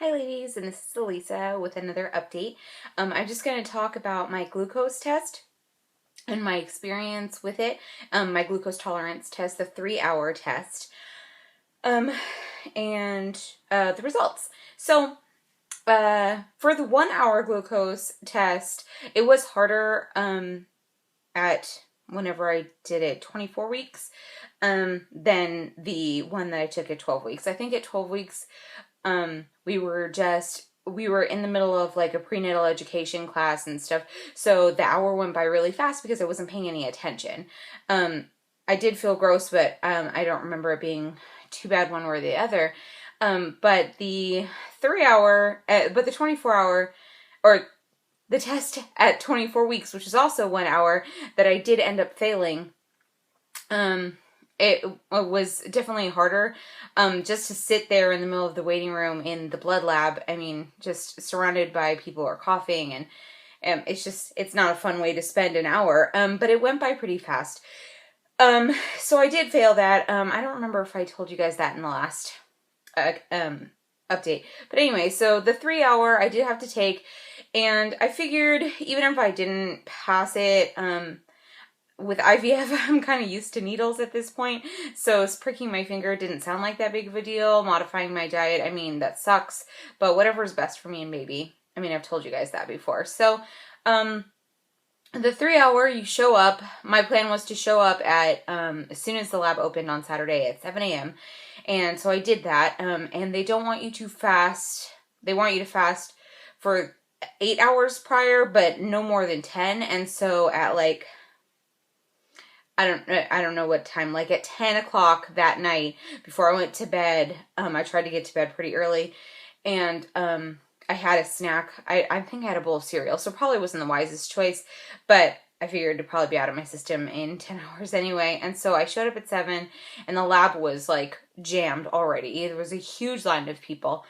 Hi ladies, and this is Elisa with another update. I'm just going to talk about my glucose test and my experience with it. My glucose tolerance test, the 3-hour test, and the results. So for the 1-hour glucose test, it was harder at whenever I did it 24 weeks than the one that I took at 12 weeks. I think at 12 weeks we were in the middle of like a prenatal education class and stuff, so the hour went by really fast because I wasn't paying any attention. I did feel gross, but I don't remember it being too bad one way or the other. But the 3-hour, but the 24-hour, or the test at 24 weeks, which is also 1 hour, that I did end up failing. It was definitely harder, just to sit there in the middle of the waiting room in the blood lab. I mean, just surrounded by people who are coughing, and it's not a fun way to spend an hour. But it went by pretty fast. So I did fail that. I don't remember if I told you guys that in the last, update. But anyway, so the 3-hour I did have to take, and I figured even if I didn't pass it, with IVF, I'm kind of used to needles at this point, so pricking my finger didn't sound like that big of a deal. Modifying my diet, I mean, that sucks, but whatever's best for me and baby. I mean, I've told you guys that before. So, the 3-hour, you show up. My plan was to show up at, as soon as the lab opened on Saturday at 7 a.m., and so I did that, and they don't want you to fast. They want you to fast for 8 hours prior, but no more than 10, and so at like, I don't know what time, like at 10 o'clock that night before I went to bed, I tried to get to bed pretty early, and I had a snack. I think I had a bowl of cereal, so probably wasn't the wisest choice, but I figured it'd probably be out of my system in 10 hours anyway. And so I showed up at 7, and the lab was like jammed already. There was a huge line of people.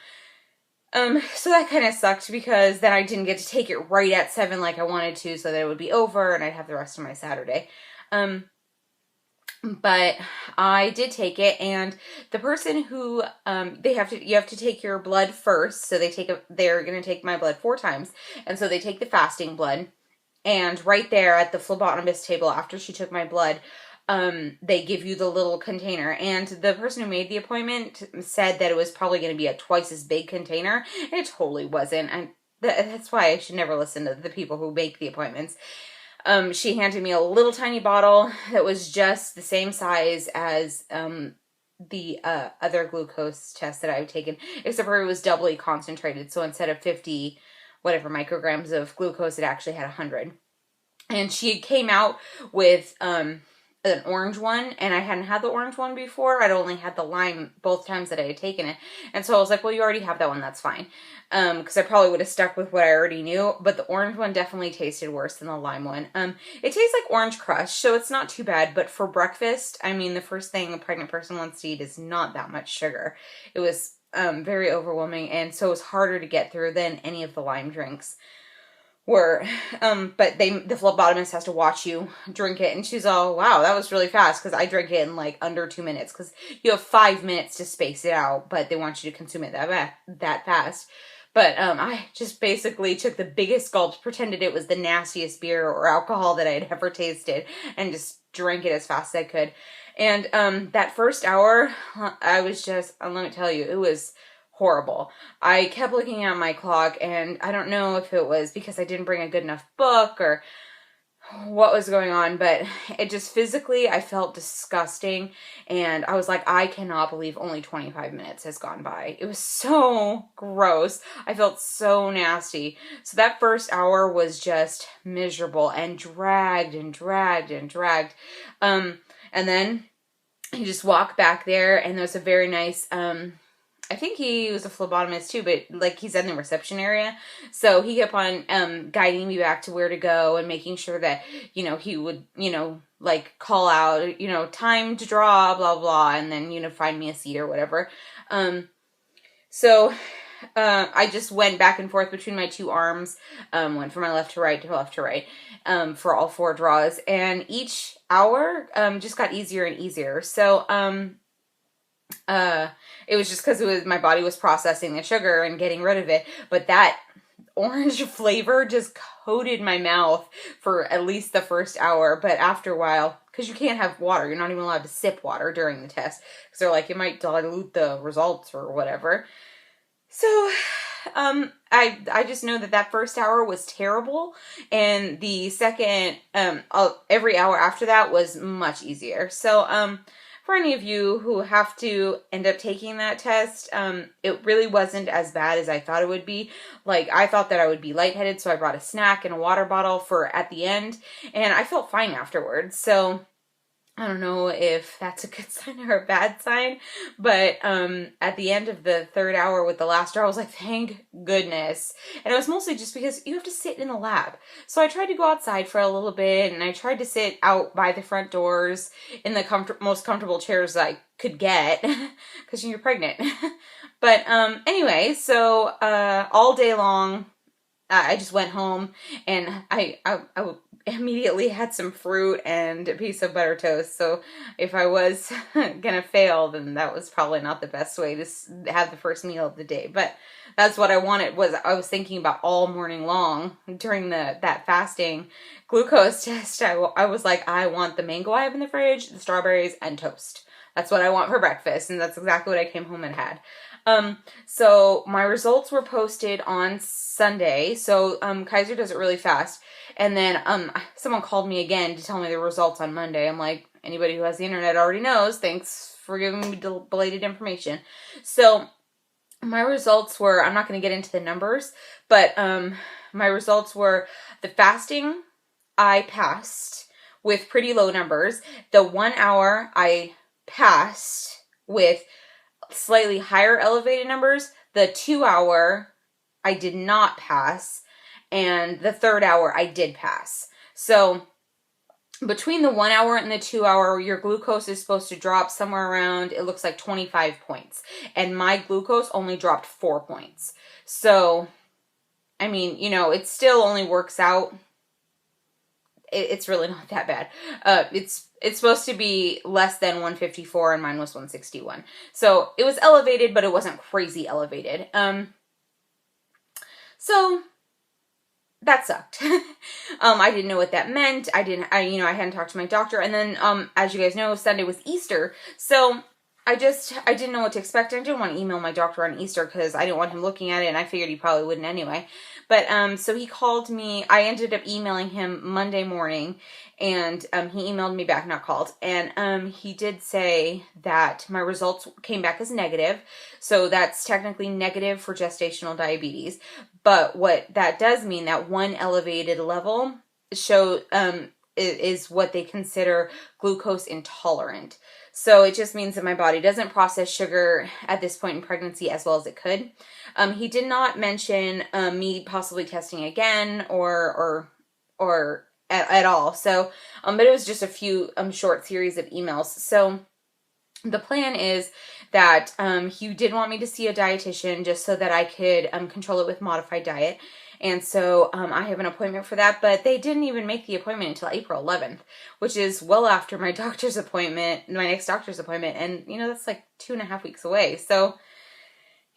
So that kind of sucked because then I didn't get to take it right at 7 like I wanted to, so that it would be over and I'd have the rest of my Saturday. But I did take it, and the person who, you have to take your blood first. So they're going to take my blood 4 times. And so they take the fasting blood, and right there at the phlebotomist table after she took my blood, they give you the little container. And the person who made the appointment said that it was probably going to be a twice as big container, and it totally wasn't. That's why I should never listen to the people who make the appointments. She handed me a little tiny bottle that was just the same size as the other glucose test that I've taken, except for it was doubly concentrated. So instead of 50 whatever micrograms of glucose, it actually had 100. And she came out with an orange one, and I hadn't had the orange one before. I'd only had the lime both times that I had taken it. And so I was like, well, you already have that one, that's fine. Because I probably would have stuck with what I already knew, but the orange one definitely tasted worse than the lime one. It tastes like Orange Crush, so it's not too bad, but for breakfast, I mean, the first thing a pregnant person wants to eat is not that much sugar. It was very overwhelming, and so it was harder to get through than any of the lime drinks were. But the phlebotomist has to watch you drink it, and she's all, wow, that was really fast, because I drank it in like under 2 minutes, because you have 5 minutes to space it out, but they want you to consume it that fast. But I just basically took the biggest gulps, pretended it was the nastiest beer or alcohol that I had ever tasted, and just drank it as fast as I could. And that first hour, I was just, let me tell you, it was horrible. I kept looking at my clock, and I don't know if it was because I didn't bring a good enough book or what was going on, but it just physically, I felt disgusting, and I was like, I cannot believe only 25 minutes has gone by. It was so gross. I felt so nasty. So that first hour was just miserable and dragged and dragged and dragged. And then you just walk back there, and there's a very nice, I think he was a phlebotomist too, but like he's in the reception area. So he kept on guiding me back to where to go and making sure that, he would, like call out, time to draw, blah, blah, and then, find me a seat or whatever. So I just went back and forth between my 2 arms, went from my left to right to left to right, for all 4 draws. And each hour just got easier and easier. So Uh, it was just because my body was processing the sugar and getting rid of it. But that orange flavor just coated my mouth for at least the first hour. But after a while, because you can't have water, you're not even allowed to sip water during the test because they're like, it might dilute the results or whatever. So, I just know that that first hour was terrible, and the second, every hour after that was much easier. So, for any of you who have to end up taking that test, it really wasn't as bad as I thought it would be. Like, I thought that I would be lightheaded, so I brought a snack and a water bottle for at the end, and I felt fine afterwards. So, I don't know if that's a good sign or a bad sign, but at the end of the third hour with the last draw, I was like, thank goodness. And it was mostly just because you have to sit in the lab. So I tried to go outside for a little bit, and I tried to sit out by the front doors in the most comfortable chairs I could get, because you're pregnant. But anyway, so all day long, I just went home, and I immediately had some fruit and a piece of butter toast. So if I was gonna fail, then that was probably not the best way to have the first meal of the day. But that's what I wanted. I was thinking about all morning long during that fasting glucose test. I was like, I want the mango I have in the fridge, the strawberries, and toast. That's what I want for breakfast, and that's exactly what I came home and had. So my results were posted on Sunday. So Kaiser does it really fast. And then someone called me again to tell me the results on Monday. I'm like, anybody who has the internet already knows. Thanks for giving me belated information. So my results were, I'm not going to get into the numbers, but my results were the fasting I passed with pretty low numbers. The 1 hour I passed with slightly higher elevated numbers. The 2 hour I did not pass, and the third hour I did pass. So between the 1 hour and the 2 hour, your glucose is supposed to drop somewhere around, it looks like 25 points. And my glucose only dropped 4 points. So, I mean, it still only works out. It's really not that bad. It's supposed to be less than 154, and mine was 161. So it was elevated, but it wasn't crazy elevated. So that sucked. I didn't know what that meant. I hadn't talked to my doctor. And then, as you guys know, Sunday was Easter. So I didn't know what to expect. I didn't want to email my doctor on Easter because I didn't want him looking at it, and I figured he probably wouldn't anyway. But, so he called me. I ended up emailing him Monday morning, and, he emailed me back, not called. And, he did say that my results came back as negative. So that's technically negative for gestational diabetes. But what that does mean, that one elevated level is what they consider glucose intolerant. So it just means that my body doesn't process sugar at this point in pregnancy as well as it could. He did not mention me possibly testing again or at all. So, but it was just a few short series of emails. So the plan is that he did want me to see a dietitian just so that I could control it with modified diet. And so I have an appointment for that, but they didn't even make the appointment until April 11th, which is well after my doctor's appointment, my next doctor's appointment. And, that's like 2.5 weeks away. So,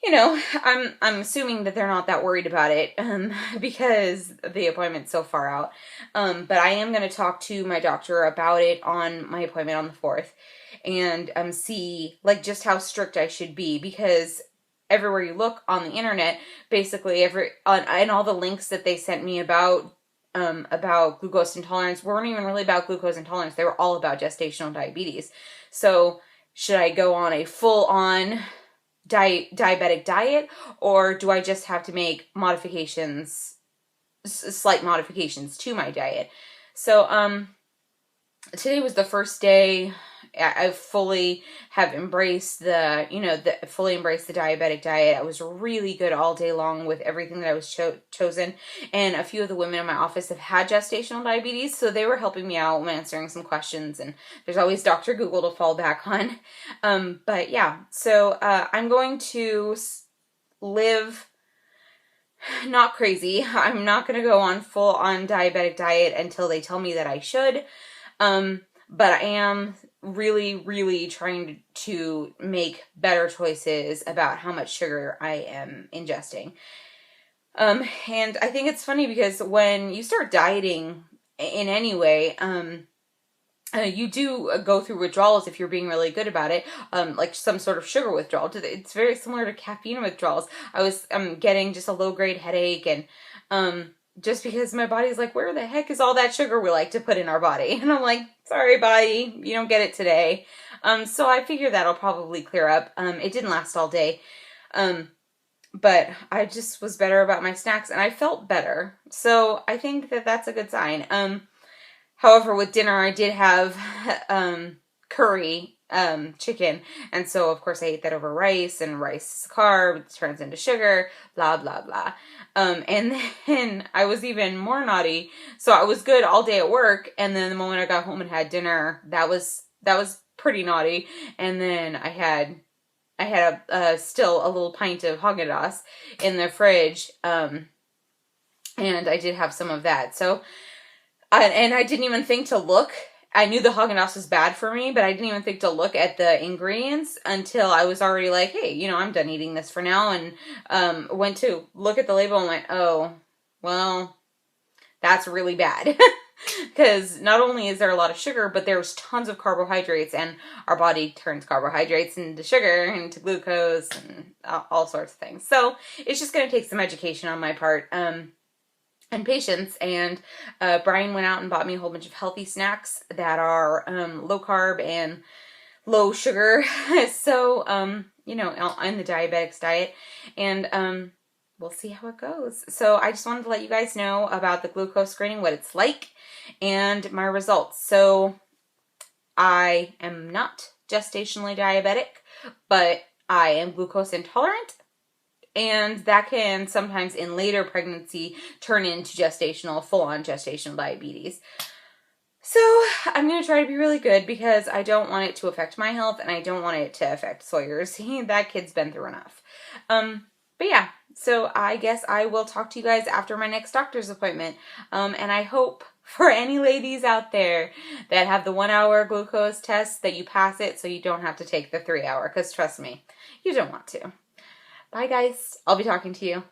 I'm assuming that they're not that worried about it because the appointment's so far out. But I am going to talk to my doctor about it on my appointment on the 4th and see like just how strict I should be, because everywhere you look on the internet, basically and all the links that they sent me about glucose intolerance weren't even really about glucose intolerance. They were all about gestational diabetes. So should I go on a full-on diabetic diet, or do I just have to make slight modifications to my diet? So today was the first day I fully have embraced fully embraced the diabetic diet. I was really good all day long with everything that I was chosen. And a few of the women in my office have had gestational diabetes, so they were helping me out, answering some questions. And there's always Dr. Google to fall back on. But yeah, so I'm going to live not crazy. I'm not going to go on full on diabetic diet until they tell me that I should. but I am really, really trying to make better choices about how much sugar I am ingesting. And I think it's funny because when you start dieting in any way, you do go through withdrawals if you're being really good about it, like some sort of sugar withdrawal. It's very similar to caffeine withdrawals. I was getting just a low-grade headache, and just because my body's like, where the heck is all that sugar we like to put in our body? And I'm like, sorry, body, you don't get it today. So I figure that'll probably clear up. It didn't last all day. But I just was better about my snacks, and I felt better. So I think that that's a good sign. However, with dinner, I did have curry chicken, and so of course I ate that over rice, and rice is a carb, it turns into sugar, blah blah blah. And then I was even more naughty. So I was good all day at work, and then the moment I got home and had dinner, that was pretty naughty. And then I had still a little pint of Haagen-Dazs in the fridge, and I did have some of that. So. And I didn't even think to look. I knew the Haagen-Dazs was bad for me, but I didn't even think to look at the ingredients until I was already like, hey, I'm done eating this for now. And went to look at the label and went, oh, well, that's really bad. Because not only is there a lot of sugar, but there's tons of carbohydrates, and our body turns carbohydrates into sugar, into glucose, and all sorts of things. So it's just going to take some education on my part. And patience. And Brian went out and bought me a whole bunch of healthy snacks that are low carb and low sugar. So, on the diabetics diet. And we'll see how it goes. So I just wanted to let you guys know about the glucose screening, what it's like, and my results. So I am not gestationally diabetic, but I am glucose intolerant. And that can sometimes in later pregnancy turn into full-on gestational diabetes. So I'm going to try to be really good because I don't want it to affect my health, and I don't want it to affect Sawyer's. That kid's been through enough. But yeah, so I guess I will talk to you guys after my next doctor's appointment. And I hope for any ladies out there that have the 1 hour glucose test that you pass it so you don't have to take the 3 hour, because trust me, you don't want to. Bye, guys. I'll be talking to you.